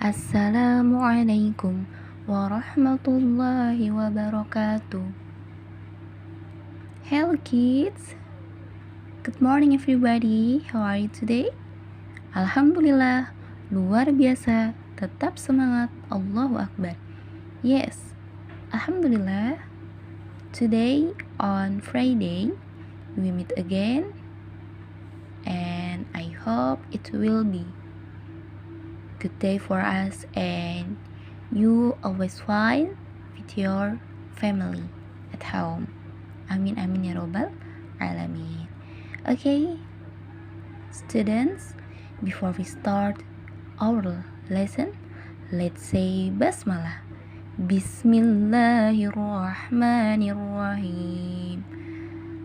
Assalamualaikum warahmatullahi wabarakatuh. Hello kids, good morning everybody. How are you today? Alhamdulillah, luar biasa. Tetap semangat. Allahu Akbar. Yes, Alhamdulillah. Today on Friday we meet again, and I hope it will be good day for us and you always fine with your family at home. Amin amin ya robbal alamin. Okay, students, before we start our lesson, let's say basmalah. Bismillahirrahmanirrahim.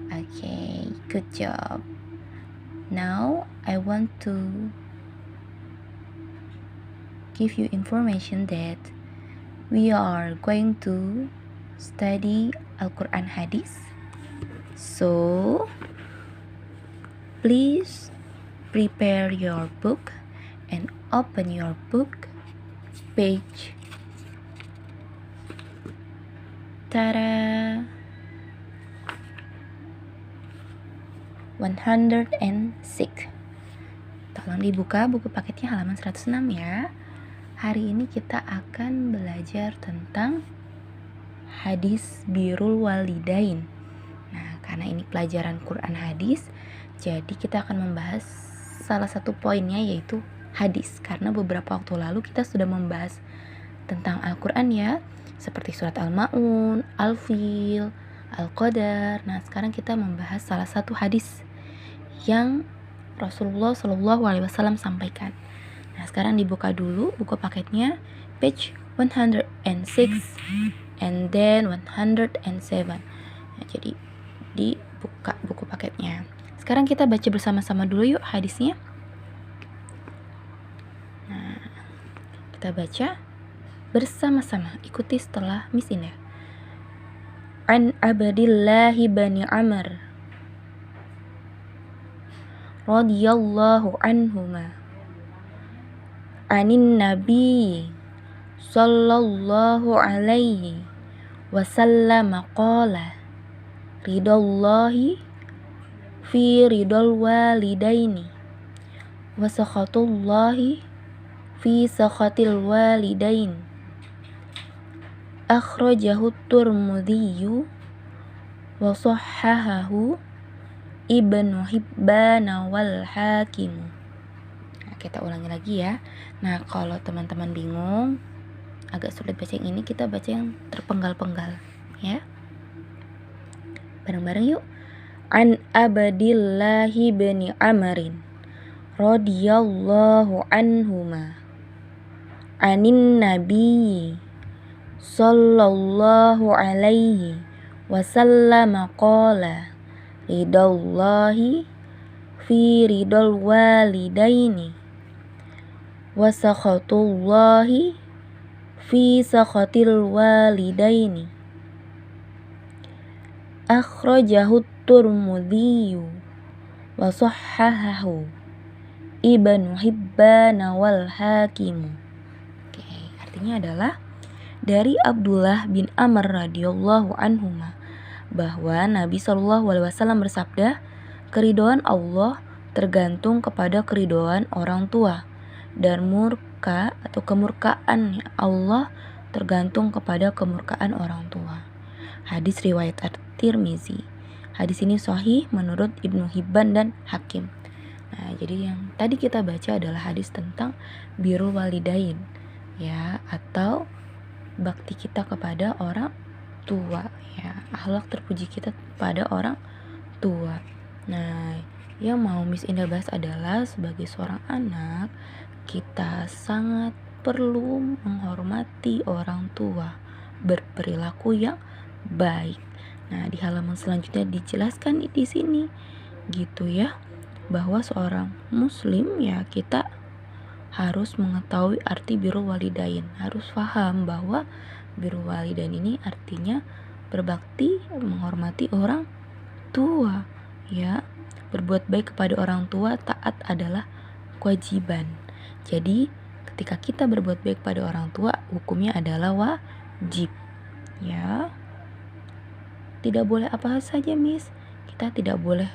Okay, good job. Now I want to give you information that we are going to study Al-Quran Hadis. So please prepare your book and open your book page 106. Tolong dibuka buku paketnya halaman 106 ya. Hari ini kita akan belajar tentang hadis birrul walidain. Nah, karena ini pelajaran Quran hadis, jadi kita akan membahas salah satu poinnya yaitu hadis. Karena beberapa waktu lalu kita sudah membahas tentang Al-Quran ya, seperti surat Al-Ma'un, Al-Fil, Al-Qadar. Nah, sekarang kita membahas salah satu hadis yang Rasulullah SAW sampaikan. Nah, sekarang dibuka dulu buku paketnya, page 106 and then 107. Nah, jadi dibuka buku paketnya. Sekarang kita baca bersama-sama dulu yuk hadisnya. Nah, kita baca bersama-sama. Ikuti setelah Miss Indah. An Abdillahi bani Amr radhiyallahu anhuma anin nabi sallallahu alaihi wasallam qala ridallahi fi ridal walidaini wa sakhatullahi fi sakhatil walidain. Akhrajahu Tirmidzi wa shahhahahu Ibnu Hibban wal Hakim. Nah, kita ulangi lagi ya. Nah, kalau teman-teman bingung, agak sulit baca yang ini, kita baca yang terpenggal-penggal ya. Bareng-bareng yuk. An Abdillahi bin Amrin radhiyallahu anhuma anin nabi sallallahu alaihi wasallam qala ridallahi fi ridal walidaini wa sakhatullahi fi sakhatil walidaini. Akhrajahu Tirmidzi wa shahhahahu Ibnu Hibban wal Hakim. Oke, artinya adalah dari Abdullah bin Amr radhiyallahu anhuma bahwa Nabi SAW bersabda, keridhaan Allah tergantung kepada keridhaan orang tua, dan murka atau kemurkaan Allah tergantung kepada kemurkaan orang tua. Hadis riwayat At-Tirmizi. Hadis ini sahih menurut Ibnu Hibban dan Hakim. Nah, jadi yang tadi kita baca adalah hadis tentang birrul walidain ya, atau bakti kita kepada orang tua ya, akhlak terpuji kita kepada orang tua. Nah, yang mau Miss Indah bahas adalah sebagai seorang anak, kita sangat perlu menghormati orang tua, berperilaku yang baik. Nah, di halaman selanjutnya dijelaskan di sini gitu ya, bahwa seorang muslim ya, kita harus mengetahui arti birrul walidain, harus paham bahwa birrul walidain ini artinya berbakti, menghormati orang tua ya. Berbuat baik kepada orang tua, taat adalah kewajiban. Jadi ketika kita berbuat baik pada orang tua, hukumnya adalah wajib. Ya. Tidak boleh apa saja, Miss. Kita tidak boleh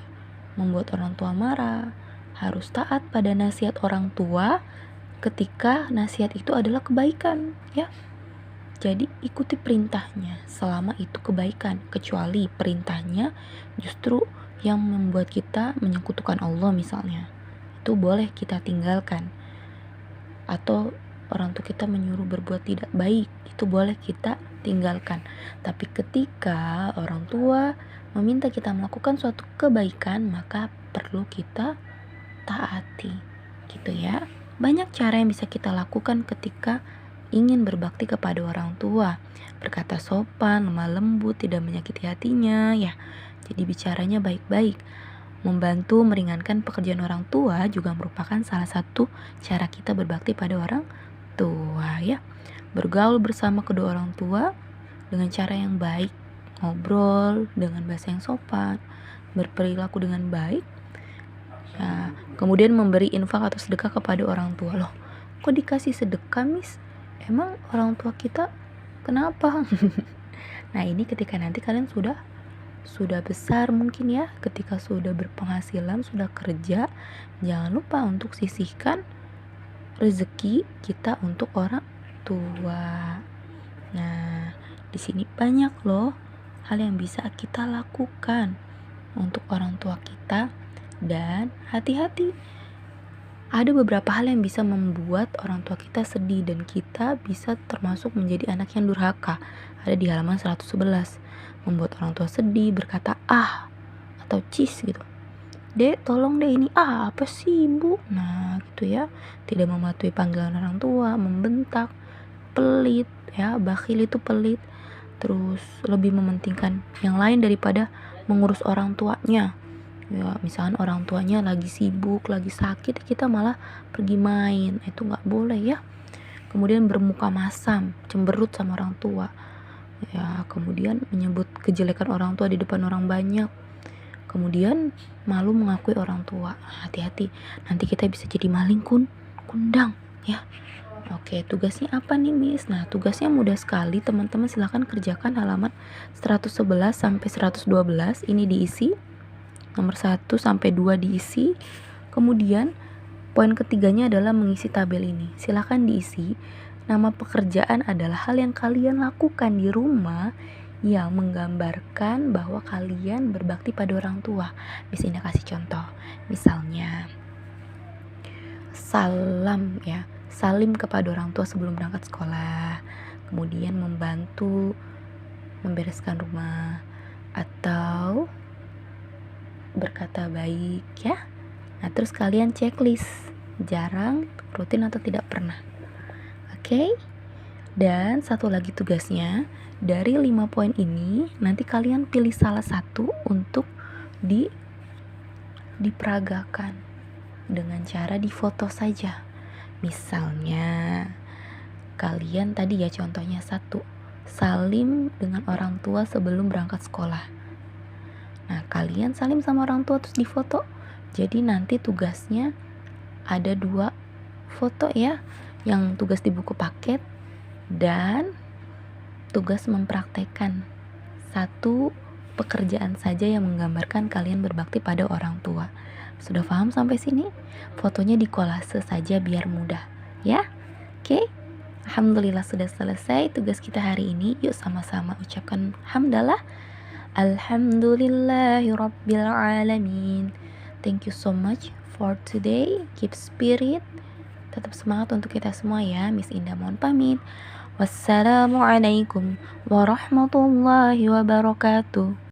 membuat orang tua marah. Harus taat pada nasihat orang tua ketika nasihat itu adalah kebaikan, ya. Jadi ikuti perintahnya selama itu kebaikan, kecuali perintahnya justru yang membuat kita menyekutukan Allah misalnya. Itu boleh kita tinggalkan. Atau orang tua kita menyuruh berbuat tidak baik, itu boleh kita tinggalkan. Tapi ketika orang tua meminta kita melakukan suatu kebaikan, maka perlu kita taati, gitu ya. Banyak cara yang bisa kita lakukan ketika ingin berbakti kepada orang tua. Berkata sopan, lemah lembut, tidak menyakiti hatinya, ya. Jadi bicaranya baik-baik. Membantu meringankan pekerjaan orang tua juga merupakan salah satu cara kita berbakti pada orang tua, ya. Bergaul bersama kedua orang tua dengan cara yang baik, ngobrol dengan bahasa yang sopan, berperilaku dengan baik, ya. Kemudian memberi infak atau sedekah kepada orang tua. Loh, kok dikasih sedekah, Miss? Emang orang tua kita kenapa? Nah, ini ketika nanti kalian sudah besar mungkin ya, ketika sudah berpenghasilan, sudah kerja, jangan lupa untuk sisihkan rezeki kita untuk orang tua. Nah, di sini banyak loh hal yang bisa kita lakukan untuk orang tua kita, dan hati-hati. Ada beberapa hal yang bisa membuat orang tua kita sedih dan kita bisa termasuk menjadi anak yang durhaka. Ada di halaman 111. Membuat orang tua sedih, berkata ah atau cis gitu. Dek, tolong deh ini, apa sih ibu? Nah, gitu ya. Tidak mematuhi panggilan orang tua, membentak, pelit, ya. Bakhil itu pelit. Terus lebih mementingkan yang lain daripada mengurus orang tuanya. Ya, misalnya orang tuanya lagi sibuk, lagi sakit, kita malah pergi main. Itu nggak boleh, ya. Kemudian bermuka masam, cemberut sama orang tua. Ya, kemudian menyebut kejelekan orang tua di depan orang banyak. Kemudian malu mengakui orang tua. Hati-hati, nanti kita bisa jadi maling kundang, ya. Oke, tugasnya apa nih, Miss? Nah, tugasnya mudah sekali. Teman-teman silahkan kerjakan halaman 111 sampai 112. Ini diisi. Nomor 1 sampai 2 diisi. Kemudian poin ketiganya adalah mengisi tabel ini. Silahkan diisi. Nama pekerjaan adalah hal yang kalian lakukan di rumah yang menggambarkan bahwa kalian berbakti pada orang tua. Misalnya kasih contoh. Misalnya salam, ya. Salim kepada orang tua sebelum berangkat sekolah. Kemudian membantu membereskan rumah atau berkata baik, ya. Nah, terus kalian checklist. Jarang, rutin atau tidak pernah. Oke, dan satu lagi tugasnya, dari 5 poin ini nanti kalian pilih salah satu untuk diperagakan dengan cara difoto saja. Misalnya kalian tadi ya contohnya 1, salim dengan orang tua sebelum berangkat sekolah. Nah, kalian salim sama orang tua terus difoto. Jadi nanti tugasnya ada 2 foto, ya. Yang tugas di buku paket dan tugas mempraktekkan 1 pekerjaan saja yang menggambarkan kalian berbakti pada orang tua. Sudah paham sampai sini? Fotonya dikolase saja biar mudah, ya. Oke. Alhamdulillah sudah selesai tugas kita hari ini. Yuk sama-sama ucapkan hamdalah. Alhamdulillahirabbil alamin. Thank you so much for today. Keep spirit. Tetap semangat untuk kita semua, ya. Miss Indah mohon pamit. Wassalamualaikum warahmatullahi wabarakatuh.